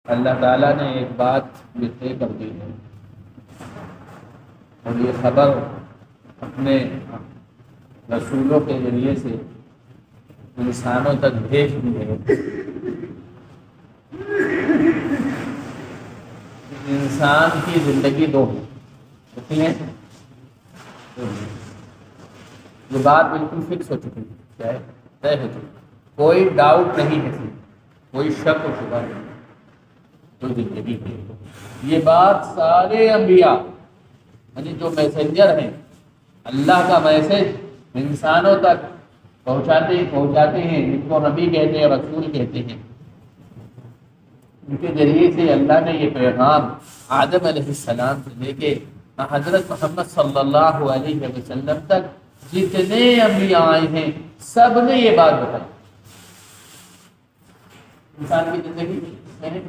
اللہ تعالیٰ نے ایک بات یہ طے کر دی ہے اور یہ خبر اپنے رسولوں کے ذریعے سے انسانوں تک بھیج دی ہے۔ انسان کی زندگی دو ہوتی ہے، یہ بات بالکل فکس ہو چکی ہے، کیا ہے؟ طے ہو چکی، کوئی ڈاؤٹ نہیں ہے، کوئی شک و شبہ نہیں، تو زندگی ہے۔ یہ بات سارے انبیاء یعنی جو میسنجر ہیں، اللہ کا میسج انسانوں تک پہنچاتے ہیں، جن کو نبی کہتے ہیں، رسول کہتے ہیں، ان کے ذریعے سے اللہ نے یہ پیغام آدم علیہ السلام سے لے کے حضرت محمد صلی اللہ علیہ وسلم تک جتنے انبیاء آئے ہیں سب نے یہ بات بتائی۔ انسان کی زندگی میں ہے،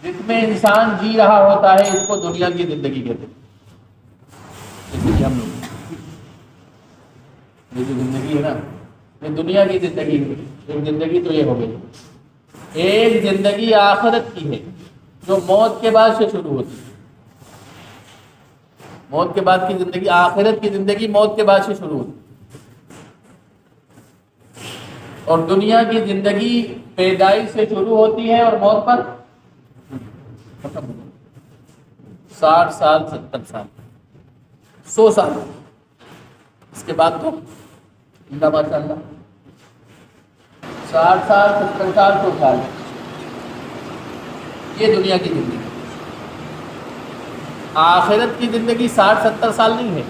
جس میں انسان جی رہا ہوتا ہے اس کو دنیا کی زندگی کہتے ہیں۔ جیسے کہ ہم لوگ یہ جو زندگی ہے نا، یہ دنیا کی زندگی ہے۔ ایک زندگی تو یہ ہو گئی، ایک زندگی آخرت کی ہے جو موت کے بعد سے شروع ہوتی ہے۔ موت کے بعد کی زندگی، آخرت کی زندگی موت کے بعد سے شروع ہوتی ہے، اور دنیا کی زندگی پیدائش سے شروع ہوتی ہے اور موت پر ختم ہوتی ہے۔ 60 سال 70 سال 100 سال، اس کے بعد تو اللہ ماشاء اللہ 60 سال 70 سال 100 سال، یہ دنیا کی زندگی۔ آخرت کی زندگی 60 70 سال نہیں ہے،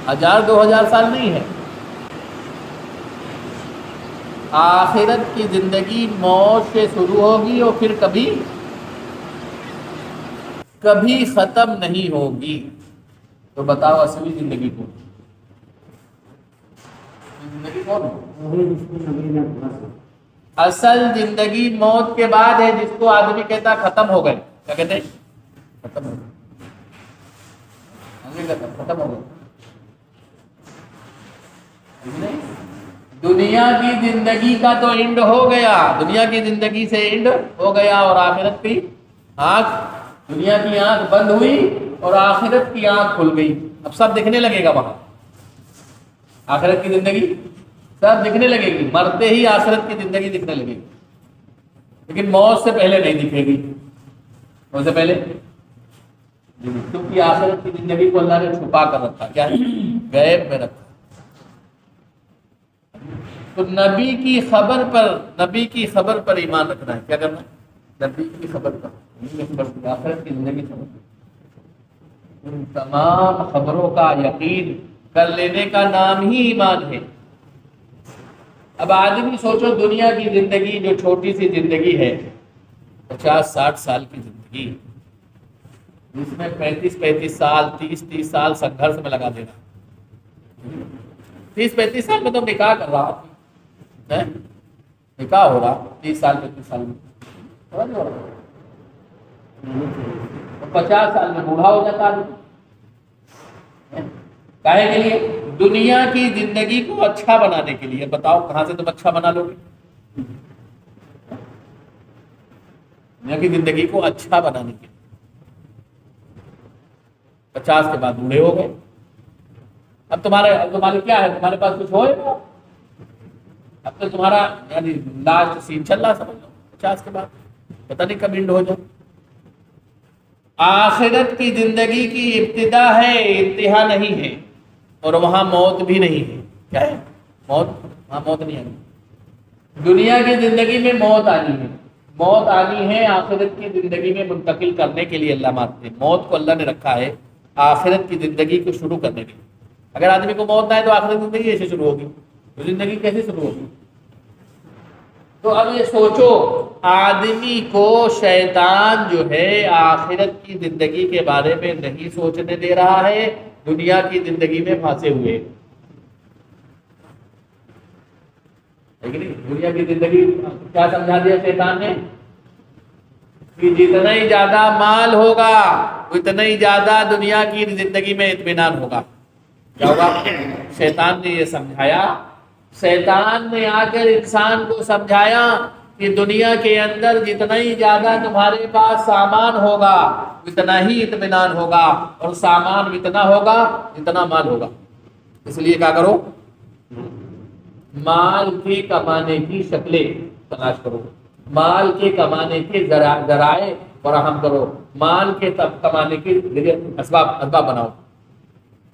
1000 2000 سال نہیں ہے۔ آخرت کی زندگی موت سے شروع ہوگی اور پھر کبھی ختم نہیں ہوگی۔ تو بتاؤ اصلی زندگی کون؟ زندگی کون ہے؟ اصل زندگی موت کے بعد ہے، جس کو آدمی کہتا ہے ختم ہو گئے۔ کیا کہتے ہیں؟ ختم ہو گئے، ختم ہو گئے۔ دنیا کی زندگی کا تو اینڈ ہو گیا، دنیا کی زندگی سے اینڈ ہو گیا، اور آخرت کی آنکھ، دنیا کی آنکھ بند ہوئی اور آخرت کی آنکھ کھل گئی۔ اب سب دکھنے لگے گا وہاں، آخرت کی زندگی سب دکھنے لگے گی، مرتے ہی آخرت کی زندگی دکھنے لگے گی، لیکن موت سے پہلے نہیں دکھے گی۔ موت سے پہلے کیونکہ آخرت کی زندگی کو اللہ نے چھپا کر رکھا، کیا ہے؟ غیب میں رکھا۔ تو نبی کی خبر پر ایمان رکھنا ہے۔ کیا کرنا ہے؟ نبی کی خبر پر، آخرت کی زندگی سمجھ، ان تمام خبروں کا یقین کر لینے کا نام ہی ایمان ہے۔ اب آدمی سوچو، دنیا کی زندگی جو چھوٹی سی زندگی ہے، 50-60 سال کی زندگی، جس میں 35 سال 30 سال سنگھرش میں لگا دینا۔ 30-35 سال میں تو نکاح کر رہا ہے، نکاح ہو رہا 30 سال 35 سال میں، 50 سال میں بوڑھا ہو جاتا ہے۔ کاہے کے لیے؟ دنیا کی زندگی کو اچھا بنانے کے لیے۔ بتاؤ کہاں سے تم اچھا بنا لو گے؟ دنیا کی زندگی کو اچھا بنانے کے لیے 50 کے بعد بوڑھے ہو گئے۔ اب تمہارے کیا ہے؟ تمہارے پاس کچھ ہوئے گا؟ اب تو تمہارا یعنی لاسٹ سین چل رہا، سمجھ لو 50 کے بعد پتہ نہیں کب اینڈ ہو جائے۔ آخرت کی زندگی کی ابتدا ہے، انتہا نہیں ہے، اور وہاں موت بھی نہیں ہے۔ کیا ہے؟ موت، وہاں موت نہیں آنی۔ دنیا کی زندگی میں موت آنی ہے، موت آنی ہے آخرت کی زندگی میں منتقل کرنے کے لیے۔ اللہ مانتے ہیں موت کو اللہ نے رکھا ہے آخرت کی زندگی کو شروع کرنے کے لیے۔ اگر آدمی کو موت نہ ہے تو آخرت کی زندگی ایسے شروع ہوگی، تو زندگی کیسے شروع ہوگی؟ تو اب یہ سوچو، آدمی کو شیطان جو ہے آخرت کی زندگی کے بارے میں نہیں سوچنے دے رہا ہے، دنیا کی زندگی میں پھنسے ہوئے۔ دنیا کی زندگی کیا سمجھا دیا شیطان نے؟ کہ جتنا ہی زیادہ مال ہوگا اتنا ہی زیادہ دنیا کی زندگی میں اطمینان ہوگا۔ کیا ہوگا؟ شیطان نے یہ سمجھایا، شیطان نے آ کر انسان کو سمجھایا کہ دنیا کے اندر جتنا ہی زیادہ تمہارے پاس سامان ہوگا اتنا ہی اطمینان ہوگا، اور سامان اتنا ہوگا اتنا مال ہوگا۔ اس لیے کیا کرو؟ مال کے کمانے کی شکلیں تلاش کرو، مال کے کمانے کے ذرائع فراہم کرو، مال کے کمانے کے اسباب بناؤ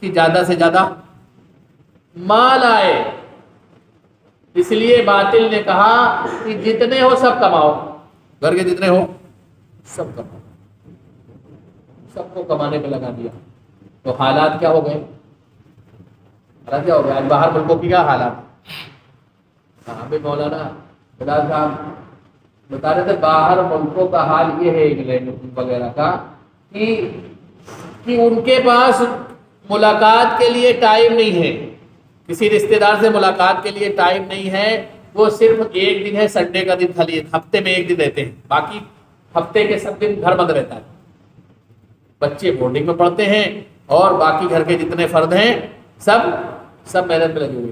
کہ زیادہ سے زیادہ مال آئے۔ اس لیے باطل نے کہا کہ جتنے ہو سب کماؤ، گھر کے جتنے ہو سب کماؤ، سب کو کمانے پہ لگا دیا۔ تو حالات کیا ہو گئے؟ حالات کیا ہو گئے؟ آج باہر ملکوں کی کیا حالات؟ ابھی مولانا بلال صاحب بتا رہے تھے باہر ملکوں کا حال یہ ہے، انگلینڈ وغیرہ کا، کہ ان کے پاس ملاقات کے لیے ٹائم نہیں ہے، کسی رشتہ دار سے ملاقات کے لیے ٹائم نہیں ہے، وہ صرف ایک دن ہے سنڈے کا دن، خالی ہفتے میں ایک دن رہتے ہیں، باقی ہفتے کے سب دن گھر بند رہتا ہے۔ بچے بورڈنگ میں پڑھتے ہیں اور باقی گھر کے جتنے فرد ہیں سب محنت میں لگے ہوئے،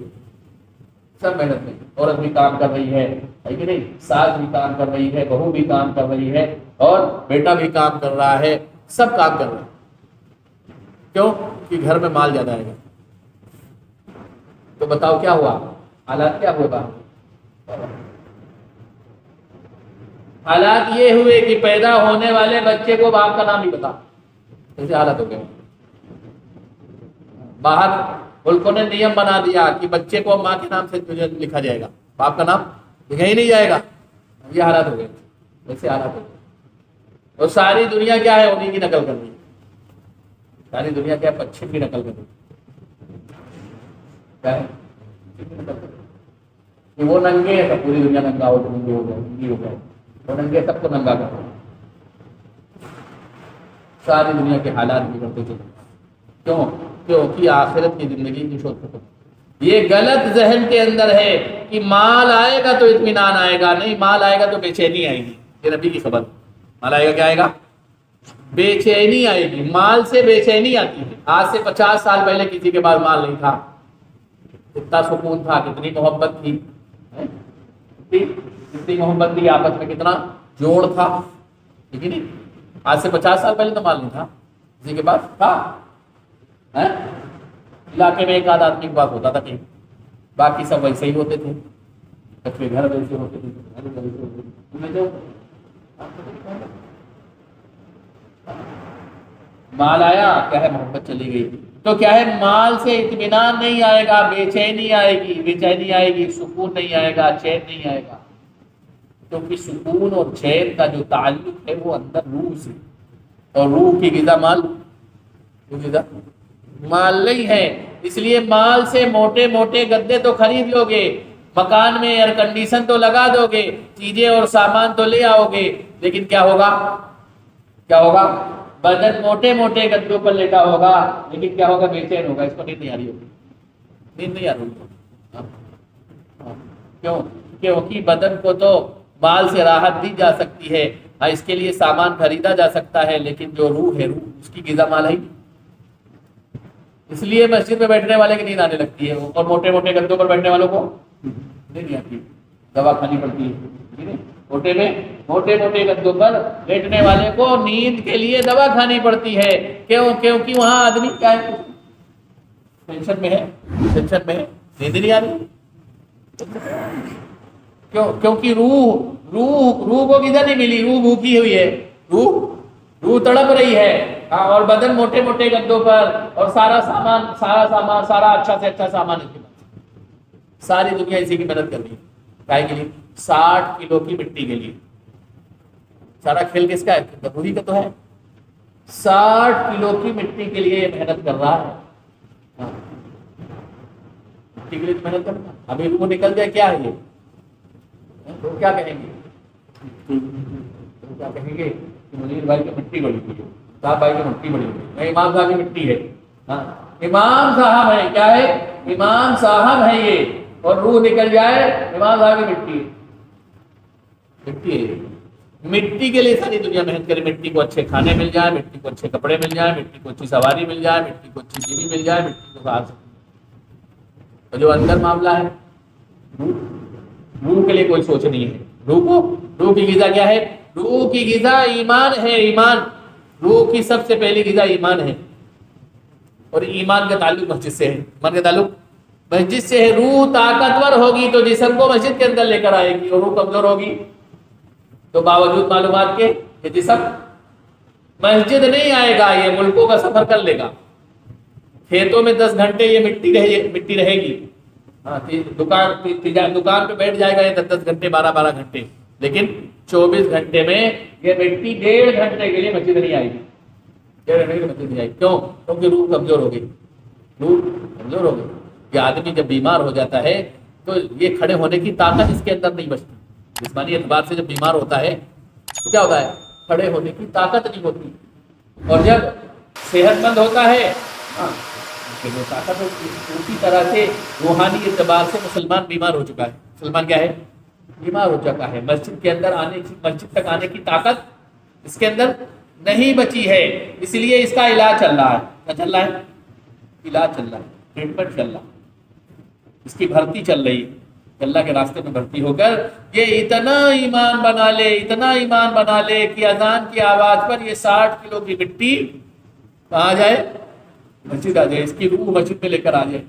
سب محنت میں۔ عورت بھی کام کر رہی ہے کہ نہیں، ساس بھی کام کر رہی ہے، بہو بھی کام کر رہی ہے، اور بیٹا بھی کام کر رہا ہے، سب کام کر رہے ہیں۔ کیوں؟ کہ گھر میں مال زیادہ آئے گا۔ تو بتاؤ کیا ہوا؟ حالات کیا ہوگا؟ حالات یہ ہوئے کہ پیدا ہونے والے بچے کو باپ کا نام نہیں پتا، ایسے حالت ہو گئے۔ باہر ملکوں نے نیم بنا دیا کہ بچے کو ماں کے نام سے لکھا جائے گا، باپ کا نام لکھا ہی نہیں جائے گا۔ یہ حالات ہو گئے، ایسے حالات ہو گئے۔ اور ساری دنیا کیا ہے؟ انہیں کی نقل کر رہی ہے، ساری دنیا کیا ہے؟ پچھم کی نقل کر رہی ہے۔ کیا ہے؟ کہ وہ ننگے ہیں، سب پوری دنیا ننگا ہو، ننگے ہو گئے، ننگی ہو گئے، وہ ننگے سب کو ننگا کر رہے ہیں۔ ساری دنیا کے حالات بگڑتے تھے۔ کیوں؟ کیونکہ آخرت کی زندگی کی شوق ختم۔ یہ غلط ذہن کے اندر ہے کہ مال آئے گا تو اطمینان آئے گا، نہیں، مال آئے گا تو بے چینی آئے گی۔ یہ نبی کی خبر، مال آئے گا کیا آئے گا؟ بے چینی آئے گی۔ مال سے بے چینی آتی ہے۔ آج سے 50 سال پہلے کسی کے پاس مال نہیں تھا، کتنا سکون تھا، کتنی محبت تھی، کتنی محبت تھی آپس میں، کتنا جوڑ تھا، ٹھیک ہے نہیں؟ آج سے 50 سال پہلے تو مال نہیں تھا کسی کے پاس تھا، علاقے میں ایک آدھ آدمی کے پاس ہوتا تھا کہیں، باقی سب ویسے ہی ہوتے تھے، کچے گھر ویسے ہوتے تھے۔ مال آیا کیا ہے؟ محبت چلی گئی۔ تو کیا ہے؟ مال سے اطمینان نہیں آئے گا، بے چینی آئے گی، بے چینی آئے گی، سکون نہیں آئے گا، چین نہیں آئے گا۔ کیونکہ سکون اور چین کا جو تعلق ہے وہ اندر روح سے، اور روح کی غذا مال، غذا مال نہیں ہے۔ اس لیے مال سے موٹے موٹے گدے تو خرید لو گے، مکان میں ایئر کنڈیشن تو لگا دو گے، چیزیں اور سامان تو لے آؤ گے، لیکن کیا ہوگا؟ کیا ہوگا؟ بدن موٹے موٹے گدوں پر لیٹا ہوگا، لیکن کیا ہوگا؟ بے چین ہوگا، اس کو نیند نہیں آ رہی ہوگی، نیند نہیں آ رہی ہوگی۔ کیوں؟ کیونکہ بدن کو تو مال سے راحت دی جا سکتی ہے، اس کے لیے سامان خریدا جا سکتا ہے، لیکن جو روح ہے، روح اس کی غذا مال ہے۔ اس لیے مسجد میں بیٹھنے والے کی نیند آنے لگتی ہے، اور موٹے موٹے گدوں پر بیٹھنے والوں کو نیند نہیں آتی، دوا کھانی پڑتی ہے۔ موٹے موٹے گدوں پر بیٹھنے والے کو نیند کے لیے دوا کھانی پڑتی ہے۔ کیوں؟ کیونکہ وہاں آدمی کیا ہے؟ ٹینشن میں ہے، ٹینشن میں ہے، نیند نہیں آ رہی۔ کیوں؟ کیونکہ روح کو غذا نہیں ملی، روح بھوکی ہوئی ہے، روح تڑپ رہی ہے، اور بدن موٹے موٹے گدوں پر، اور سارا اچھا سے اچھا سامان اس کے پاس۔ ساری دنیا اسی کی مدد کر رہی ہے، کائے کے لیے؟ 60 کلو کی مٹی کے لیے۔ سارا کھیل کس کا ہے؟ روحی کا تو ہے۔ 60 کلو کی مٹی کے لیے محنت کر رہا ہے، مٹی کے لیے محنت کرنا۔ ابھی روح نکل جائے کیا ہے یہ؟ تو کیا کہیں گے؟ کیا کہیں گے کہ منیر بھائی کی مٹی بڑی ہوئی ہے، صاحب بھائی کی مٹی بڑی ہوئی ہے، امام صاحب کی مٹی ہے۔ امام صاحب ہے، کیا ہے؟ امام صاحب ہے یہ، اور روح نکل جائے امام صاحب کی مٹی ہے۔ مٹی کے لیے ساری دنیا محنت کرے، مٹی کو اچھے کھانے مل جائے، مٹی کو اچھے کپڑے مل جائے، مٹی کو اچھی سواری مل جائے، مٹی کو اچھی چیزیں مل جائے، مٹی کو اور جو اندر معاملہ ہے روح کے لیے کوئی سوچ نہیں ہے. روح کی غذا کیا ہے؟ روح کی غذا ایمان ہے. ایمان روح کی سب سے پہلی غذا ایمان ہے. اور ایمان کا تعلق مسجد سے ہے. ایمان کا تعلق مسجد سے ہے. روح طاقتور ہوگی تو جسم کو مسجد کے اندر لے کر آئے گی, اور روح کمزور ہوگی تو باوجود معلومات کے یہ جسم مسجد نہیں آئے گا. یہ ملکوں کا سفر کر لے گا. کھیتوں میں 10 گھنٹے یہ مٹی رہے گی. ہاں دکان پہ بیٹھ جائے گا یہ 10 گھنٹے 12 گھنٹے, لیکن 24 گھنٹے میں یہ مٹی 1.5 گھنٹے کے لیے مسجد نہیں آئے گی. 1.5 گھنٹے کے لیے مسجد نہیں آئے گی. کیوں؟ کیونکہ روح کمزور ہو گئی. روح کمزور ہو گئی. یہ آدمی جب بیمار ہو جاتا ہے تو یہ کھڑے ہونے کی طاقت اس کے اندر نہیں بچتی. جسمانی اعتبار سے جب بیمار ہوتا ہے تو کیا ہوتا ہے؟ کھڑے ہونے کی طاقت نہیں ہوتی. اور جب صحت مند ہوتا ہے وہ طاقت ہوتی ہے. اسی طرح سے روحانی اعتبار سے مسلمان بیمار ہو چکا ہے. مسلمان کیا ہے؟ بیمار ہو چکا ہے. مسجد کے اندر مسجد تک آنے کی طاقت اس کے اندر نہیں بچی ہے. اس لیے اس کا علاج چل رہا ہے. کیا چل رہا ہے؟ علاج چل رہا ہے, ٹریٹمنٹ چل رہا ہے, اس کی بھرتی چل رہی ہے. اللہ کے راستے میں بھرتی ہو کر یہ اتنا ایمان بنا لے کہ اذان کی آواز پر یہ 60 کلو کی مٹی کہاں جائے؟ مسجد آ جائے. اس کی روح مسجد میں لے کر آ جائے.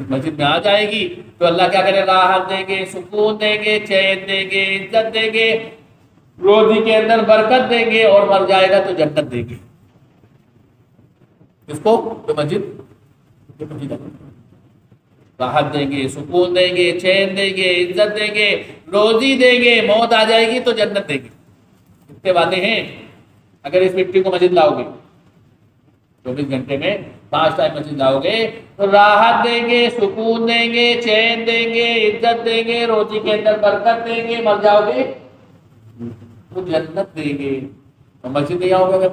مسجد میں آ جائے گی تو اللہ کیا کرے؟ راحت دیں گے, سکون دیں گے, چین دیں گے, عزت دیں گے, روزی کے اندر برکت دیں گے, اور مر جائے گا تو جنت دیں گے. اس کو تو مسجد راحت دیں گے, سکون دیں گے, چین دیں گے, عزت دیں گے, روزی دیں گے. موت آ جائے گی تو جنت دیں گے. کتنے وعدے ہیں. اگر اس مٹی کو مسجد لاؤ گے 24 گھنٹے میں 5 ٹائم مسجد لاؤ گے تو راحت دیں گے, سکون دیں گے, چین دیں گے, عزت دیں گے, روزی کے اندر برکت دیں گے. مر جاؤ گے تو جنت دیں گے. تو مسجد نہیں آؤ گے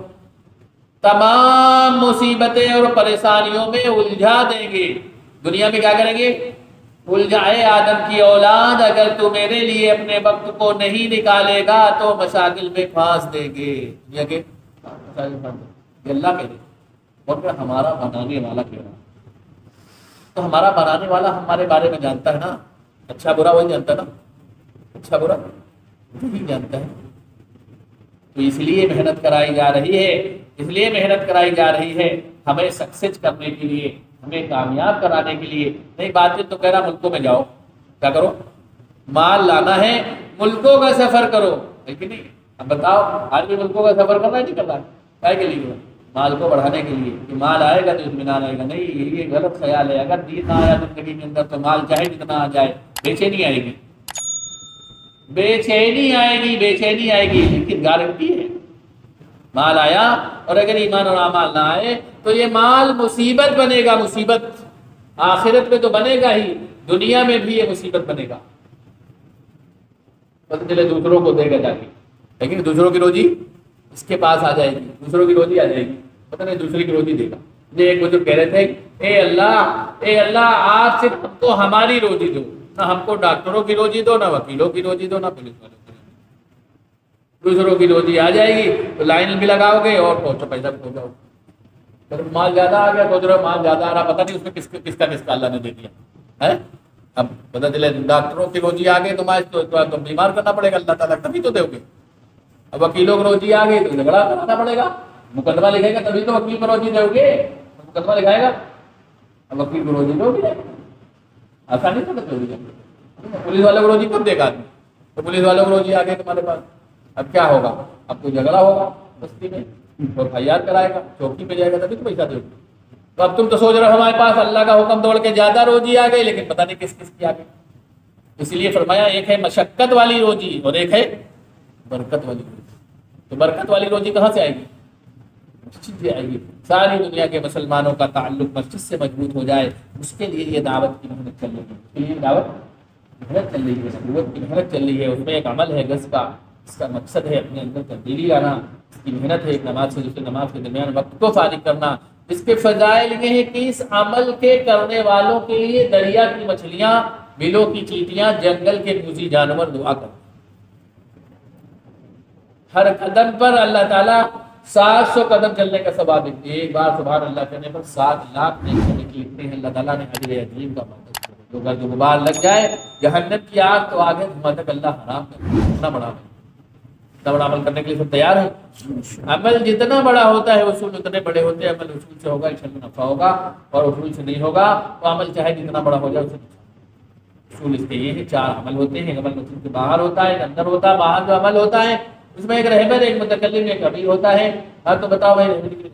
تمام مصیبتیں اور پریشانیوں میں الجھا دیں گے. دنیا میں کیا کریں گے؟ الجھائے آدم کی اولاد, اگر تو میرے لیے اپنے وقت کو نہیں نکالے گا تو مشاکل میں پھانس دیں گے. دنیا کے اللہ کہہ رہے اور پھر ہمارا بنانے والا کہہ رہا. تو ہمارا بنانے والا ہمارے بارے میں جانتا ہے نا. اچھا برا وہی جانتا ہے نا. اچھا برا وہی جانتا ہے. تو اس لیے محنت کرائی جا رہی ہے, ہمیں سکسیس کرنے کے لیے, ہمیں کامیاب کرانے کے لیے. نہیں بات تو کہہ رہا ملکوں میں جاؤ, کیا کرو؟ مال لانا ہے, ملکوں کا سفر کرو. لیکن نہیں, اب بتاؤ آدمی ملکوں کا سفر کرنا نہیں کرنا ہے. کیا کے لیے؟ مال کو بڑھانے کے لیے کہ مال آئے گا تو اطمینان آئے گا. نہیں, یہ غلط خیال ہے. اگر دین نہ آیا زندگی کے اندر تو مال چاہے جتنا آ جائے بے چینی آئے گی, لیکن گارنٹی ہے مال آیا اور اگر ایمان اور اعمال نہ آئے تو یہ مال مصیبت بنے گا. مصیبت آخرت میں تو بنے گا ہی, دنیا میں بھی یہ مصیبت بنے گا. پتہ چلے دوسروں کو دے گا جا کے, لیکن دوسروں کی روزی اس کے پاس آ جائے گی. دوسروں کی روزی آ جائے گی, پتہ نہیں دوسری کی روزی دے گا. یہ ایک بزرگ کہہ رہے تھے اے اللہ آپ صرف ہم کو ہماری روزی دو, نہ ہم کو ڈاکٹروں کی روزی دو, نہ وکیلوں کی روزی دو, نہ پولیس والوں کی. دوسروں کی روزی آ جائے گی تو لائن بھی لگاؤ گے اور پہنچو پیسہ بھی ہو جاؤ. مال زیادہ آ گیا, سوچ رہے مال زیادہ آ رہا, پتہ نہیں اس میں کس کا اللہ نے دے دیا ہے. اب پتہ چلے ڈاکٹروں کی روزی آ گئی تو بیمار کرنا پڑے گا اللہ تعالیٰ, تبھی تو دے گے. اب وکیلوں کی روزی آ گئی تو جھگڑا کرانا پڑے گا, مقدمہ لکھے گا تبھی تو وکیل کو روزی دو گے. مقدمہ لکھائے گا اب وکیل کو روزی دو گے, آسانی سے دو گے. پولیس والوں کو روزی کب دے گا آدمی؟ تو پولیس والوں کو روزی آ گئی تمہارے پاس, اب کیا ہوگا؟ اب تو جھگڑا ہوگا بستی میں, اور فریاد کرائے گا, چوکی پہ جائے گا تبھی تو پیسہ دے گا. تو اب تم تو سوچ رہے ہو ہمارے پاس اللہ کا حکم دوڑ کے زیادہ روزی آ گئی, لیکن پتہ نہیں کس کی آ گئی. اس لیے فرمایا ایک ہے مشقت والی روزی اور ایک ہے برکت والی روزی. تو برکت والی روزی کہاں سے آئے گی؟ مسجد سے آئے گی. ساری دنیا کے مسلمانوں کا تعلق مسجد سے مضبوط ہو جائے, اس کے لیے یہ دعوت کی محنت چل رہی ہے. اس کے لیے دعوت محنت چل رہی ہے, نبوت کی محنت چل رہی ہے. اس میں ایک عمل ہے گز کا, اس کا مقصد ہے اپنے اندر تبدیلی لانا. اس کی محنت ہے ایک نماز سے دوسری نماز کے درمیان وقت کو فارغ کرنا. اس کے فضائل یہ ہے کہ اس عمل کے کرنے والوں کے لیے دریا کی مچھلیاں, بلوں کی چیٹیاں, جنگل کے موذی جانور دعا کرتے. ہر قدم پر اللہ تعالیٰ 700 قدم چلنے کا ثواب ہے، ایک بار سبحان اللہ کرنے پر 7 لاکھ نیکی لکھتے ہیں اللہ تعالیٰ نے اجر عظیم کا مقدس کیا۔ جو گرد غبار لگ جائے جہنم کی آگ تو آگے دھواں تک اللہ حرام کر دے۔ اتنا بڑا عمل، اتنا بڑا عمل کرنے کے لیے سب تیار ہیں؟ عمل جتنا بڑا ہوتا ہے اصول اتنے بڑے ہوتے ہیں۔ عمل اصول سے ہوگا انشاءاللہ نفع ہوگا، اور اصول سے نہیں ہوگا تو عمل چاہے جتنا بڑا ہو جائے اسے اصول اس کے یہ ہے 4 عمل ہوتے ہیں۔ عمل اصول سے باہر ہوتا ہے، اندر ہوتا ہے۔ باہر جو عمل ہوتا ہے اس میں ایک رہبر، ایک متکلم، ایک امیر ہوتا ہے۔ ہاں تو بتاؤ بھائی رہبر کی